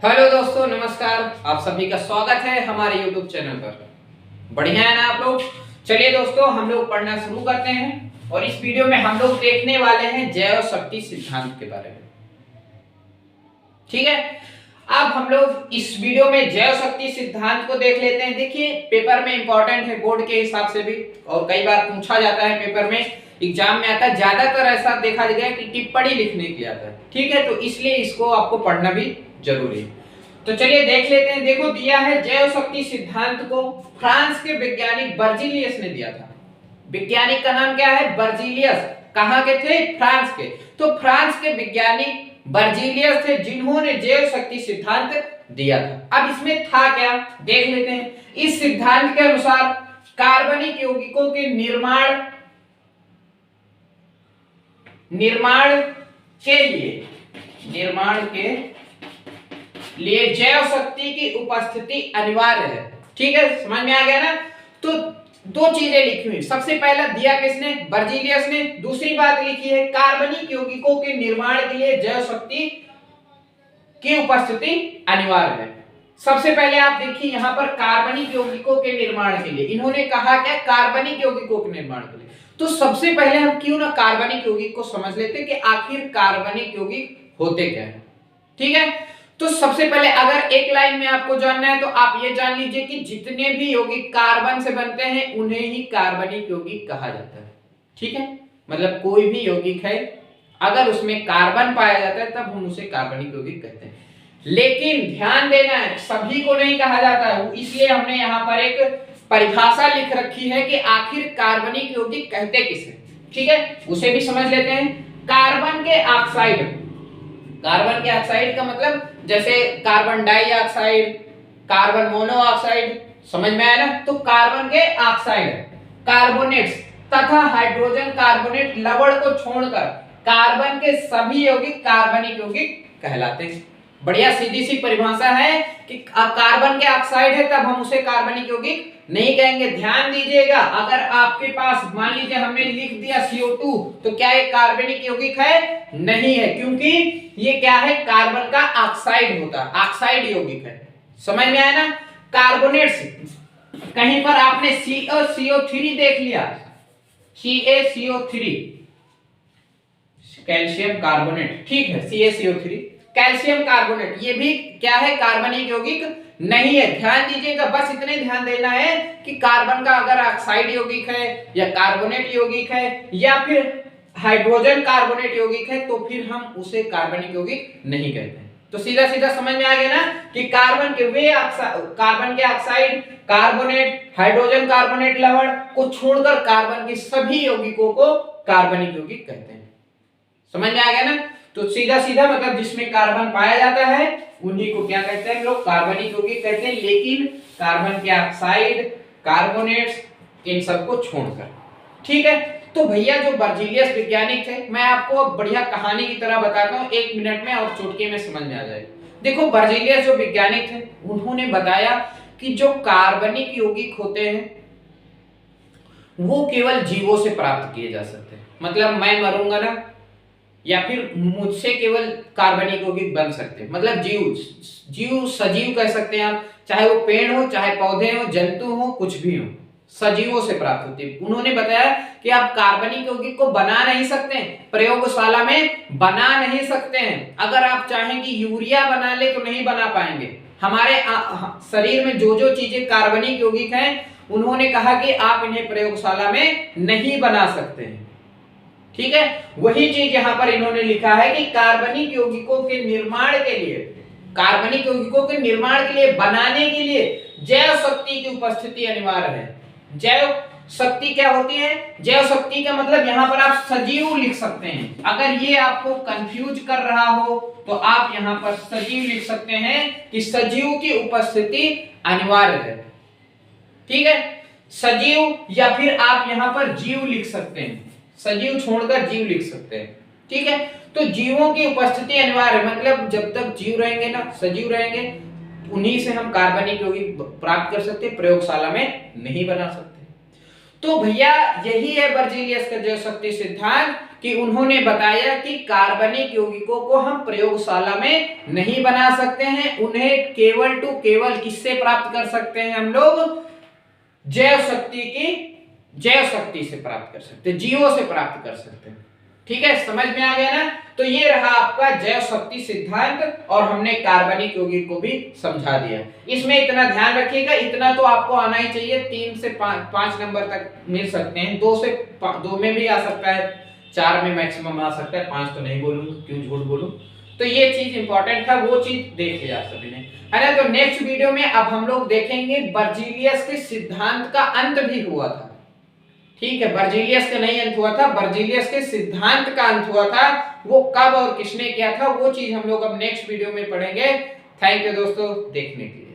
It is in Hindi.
हेलो दोस्तों, नमस्कार। आप सभी का स्वागत है हमारे YouTube चैनल पर। बढ़िया है ना आप लोग। चलिए दोस्तों, हम लोग पढ़ना शुरू करते हैं और इस वीडियो में हम लोग देखने वाले हैं जैव शक्ति सिद्धांत के बारे में। ठीक है, अब हम लोग इस वीडियो में जैव शक्ति सिद्धांत को देख लेते हैं। देखिए, पेपर में इंपॉर्टेंट है बोर्ड के हिसाब से भी, और कई बार पूछा जाता है पेपर में, एग्जाम में आता है। ज्यादातर ऐसा देखा गया कि टिप्पणी लिखने के लिए आता है। ठीक है, तो इसलिए इसको आपको पढ़ना भी जरूरी है। तो चलिए देख लेते हैं। देखो, दिया है जैव शक्ति सिद्धांत को फ्रांस के वैज्ञानिक बर्जीलियस ने दिया था। वैज्ञानिक का नाम क्या है? बर्जीलियस। कहां के थे? फ्रांस के। तो फ्रांस के वैज्ञानिक बर्जीलियस थे जिन्होंने जैव शक्ति सिद्धांत दिया था। अब इसमें था क्या, देख लेते हैं। इस सिद्धांत के अनुसार कार्बनिक यौगिकों के निर्माण के लिए जैव शक्ति की उपस्थिति अनिवार्य है। ठीक है, समझ में आ गया ना। तो दो चीजें लिखी हुई। सबसे पहला दिया किसने? बर्जीलियस ने। दूसरी बात लिखी है कार्बनिक यौगिकों के निर्माण के लिए जैव शक्ति की उपस्थिति अनिवार्य है। सबसे पहले आप देखिए यहां पर कार्बनिक यौगिकों के निर्माण के लिए इन्होंने कहा क्या? कार्बनिक यौगिकों के निर्माण के लिए। तो सबसे पहले हम क्यों ना कार्बनिक यौगिक को समझ लेते कि आखिर कार्बनिक यौगिक होते क्या है। ठीक है, तो सबसे पहले अगर एक लाइन में आपको जानना है तो आप ये जान लीजिए कि जितने भी यौगिक कार्बन से बनते हैं उन्हें ही कार्बनिक यौगिक कहा जाता है। ठीक है, मतलब कोई भी यौगिक है अगर उसमें कार्बन पाया जाता है तब हम उसे कार्बनिक यौगिक कहते हैं। लेकिन ध्यान देना है, सभी को नहीं कहा जाता है। इसलिए हमने यहाँ पर एक परिभाषा लिख रखी है कि आखिर कार्बनिक यौगिक कहते किसे। ठीक है, उसे भी समझ लेते हैं। कार्बन के ऑक्साइड का मतलब जैसे कार्बन डाइऑक्साइड, कार्बन मोनोऑक्साइड, समझ में आया ना। तो कार्बन के ऑक्साइड, कार्बोनेट्स तथा हाइड्रोजन कार्बोनेट लवण को छोड़कर कार्बन के सभी यौगिक कार्बनिक यौगिक कहलाते हैं। बढ़िया सीधी सी परिभाषा है कि कार्बन के ऑक्साइड है तब हम उसे कार्बनिक यौगिक नहीं कहेंगे। ध्यान दीजिएगा, अगर आपके पास मान लीजिए हमने लिख दिया CO2 तो क्या ये कार्बनिक यौगिक है? नहीं है, क्योंकि ये क्या है? कार्बन का ऑक्साइड होता है, ऑक्साइड यौगिक है। समझ में आया ना। कार्बोनेट्स, कहीं पर आपने CaCO3 देख लिया, CaCO3 कैल्शियम कार्बोनेट। ठीक है, CaCO3 कैल्शियम कार्बोनेट, ये भी क्या है? कार्बनिक यौगिक नहीं है। ध्यान दीजिएगा, बस इतने ध्यान देना है कि कार्बन का अगर ऑक्साइड यौगिक है या कार्बोनेट यौगिक है या फिर हाइड्रोजन कार्बोनेट यौगिक है तो फिर हम उसे कार्बनिक यौगिक नहीं कहते हैं। तो सीधा सीधा समझ में आ गया ना कि कार्बन के ऑक्साइड, कार्बोनेट, हाइड्रोजन कार्बोनेट लवण को छोड़कर कार्बन के सभी यौगिकों को कार्बनिक यौगिक कहते हैं। समझ में आ गया ना। तो सीधा सीधा मतलब जिसमें कार्बन पाया जाता है उन्हीं को क्या कहते हैं? लोग कार्बनिक यौगिक कहते हैं। लेकिन कार्बन के ऑक्साइड, कार्बोनेट्स, इन सबको छोड़कर। ठीक है, तो भैया जो बर्जीलियस वैज्ञानिक थे, मैं आपको बढ़िया कहानी की तरह बताता हूं 1 मिनट में और चुटकी में समझ में आ जाएगा। देखो, बर्जीलियस जो वैज्ञानिक थे उन्होंने बताया कि जो कार्बनिक यौगिक होते हैं वो केवल जीवों से प्राप्त किए जा सकते हैं। मतलब मैं मरूंगा ना, या फिर मुझसे केवल कार्बनिक यौगिक बन सकते हैं। मतलब जीव सजीव कह सकते हैं आप, चाहे वो पेड़ हो, चाहे पौधे हो, जंतु हो, कुछ भी हो, सजीवों से प्राप्त होती है। उन्होंने बताया कि आप कार्बनिक यौगिक को बना नहीं सकते हैं, प्रयोगशाला में बना नहीं सकते हैं। अगर आप चाहें कि यूरिया बना ले तो नहीं बना पाएंगे। हमारे शरीर में जो जो चीजें कार्बनिक यौगिक हैं उन्होंने कहा कि आप इन्हें प्रयोगशाला में नहीं बना सकते हैं। ठीक है, वही चीज यहां पर इन्होंने लिखा है कि कार्बनिक यौगिकों के निर्माण के लिए बनाने के लिए जैव शक्ति की उपस्थिति अनिवार्य है। जैव शक्ति क्या होती है? जैव शक्ति का मतलब यहां पर आप सजीव लिख सकते हैं। अगर ये आपको कंफ्यूज कर रहा हो तो आप यहां पर सजीव लिख सकते हैं कि सजीव की उपस्थिति अनिवार्य है। ठीक है, सजीव, या फिर आप यहां पर जीव लिख सकते हैं, सजीव छोड़कर जीव लिख सकते हैं। ठीक है, तो जीवों की उपस्थिति अनिवार्य, मतलब जब तक जीव रहेंगे ना, सजीव रहेंगे, उन्हीं से हम कार्बनिक यौगिक प्राप्त कर सकते हैं, प्रयोगशाला में नहीं बना सकते। तो भैया यही है बर्जीलियस का जैव शक्ति सिद्धांत कि उन्होंने बताया कि कार्बनिक यौगिकों को हम प्रयोगशाला में नहीं बना सकते हैं, उन्हें केवल टू केवल किससे प्राप्त कर सकते हैं हम लोग, जैव शक्ति से प्राप्त कर सकते हैं, जीवों से प्राप्त कर सकते हैं। ठीक है, समझ में आ गया ना। तो ये रहा आपका जैव शक्ति सिद्धांत और हमने कार्बनिक यौगिक को भी समझा दिया। इसमें इतना ध्यान रखिएगा, इतना तो आपको आना ही चाहिए, 3 से 5 नंबर तक मिल सकते हैं, 2 में भी आ सकता है, 4 में मैक्सिमम आ सकता है, 5 तो नहीं बोलूंगा, क्यों झूठ बोलूं। तो ये चीज इंपॉर्टेंट था, वो चीज देख लिया आप सभी ने, है ना। तो नेक्स्ट वीडियो में अब हम लोग देखेंगे बर्जीलियस के सिद्धांत का अंत भी हुआ था। ठीक है, बर्जीलियस का नहीं अंत हुआ था, बर्जीलियस के सिद्धांत का अंत हुआ था, वो कब और किसने किया था, वो चीज हम लोग अब नेक्स्ट वीडियो में पढ़ेंगे। थैंक यू दोस्तों देखने के लिए।